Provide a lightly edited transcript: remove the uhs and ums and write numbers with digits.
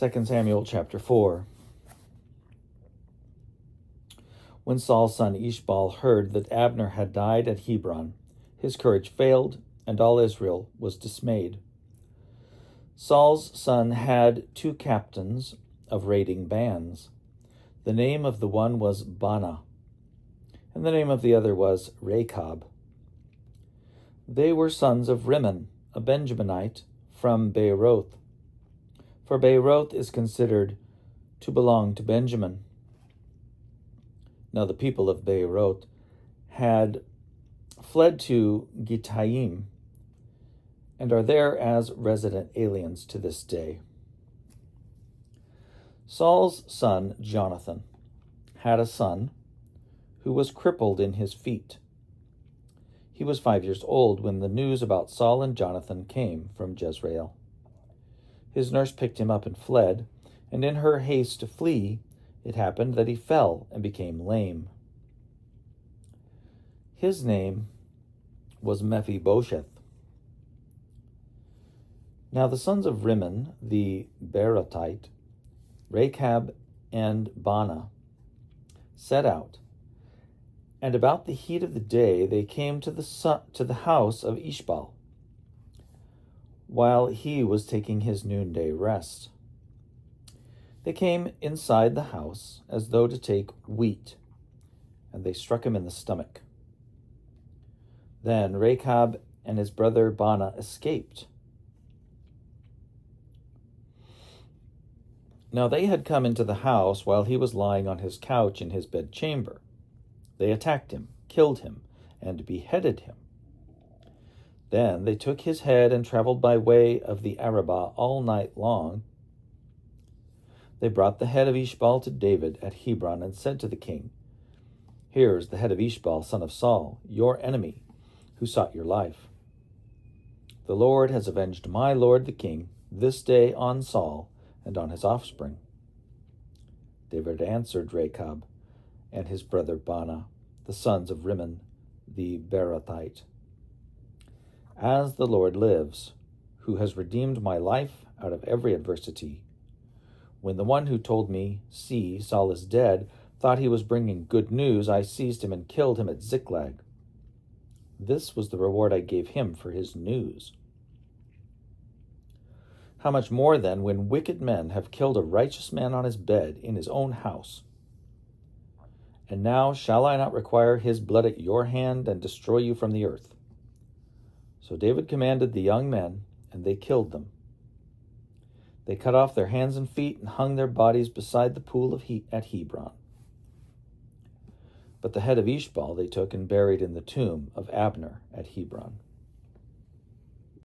2 Samuel chapter 4. When Saul's son Ishbaal heard that Abner had died at Hebron, his courage failed, and all Israel was dismayed. Saul's son had 2 captains of raiding bands. The name of the one was Baanah, and the name of the other was Rechab. They were sons of Rimmon, a Benjaminite, from Beeroth, for Beeroth is considered to belong to Benjamin. Now the people of Beeroth had fled to Gittaim and are there as resident aliens to this day. Saul's son Jonathan had a son who was crippled in his feet. He was 5 years old when the news about Saul and Jonathan came from Jezreel. His nurse picked him up and fled, and in her haste to flee, it happened that he fell and became lame. His name was Mephibosheth. Now the sons of Rimmon, the Beerothite, Rechab and Baanah, set out, and about the heat of the day they came to the house of Ishbaal, while he was taking his noonday rest. They came inside the house as though to take wheat, and they struck him in the stomach. Then Rechab and his brother Baanah escaped. Now they had come into the house while he was lying on his couch in his bedchamber. They attacked him, killed him, and beheaded him. Then they took his head and traveled by way of the Arabah all night long. They brought the head of Ishbaal to David at Hebron and said to the king, "Here is the head of Ishbaal, son of Saul, your enemy, who sought your life. The Lord has avenged my lord the king this day on Saul and on his offspring." David answered Rechab and his brother Baanah, the sons of Rimmon, the Beerothite, "As the Lord lives, who has redeemed my life out of every adversity, when the one who told me, 'See, Saul is dead,' thought he was bringing good news, I seized him and killed him at Ziklag. This was the reward I gave him for his news. How much more then when wicked men have killed a righteous man on his bed in his own house? And now shall I not require his blood at your hand and destroy you from the earth?" So David commanded the young men, and they killed them. They cut off their hands and feet and hung their bodies beside the pool at Hebron. But the head of Ishbaal they took and buried in the tomb of Abner at Hebron.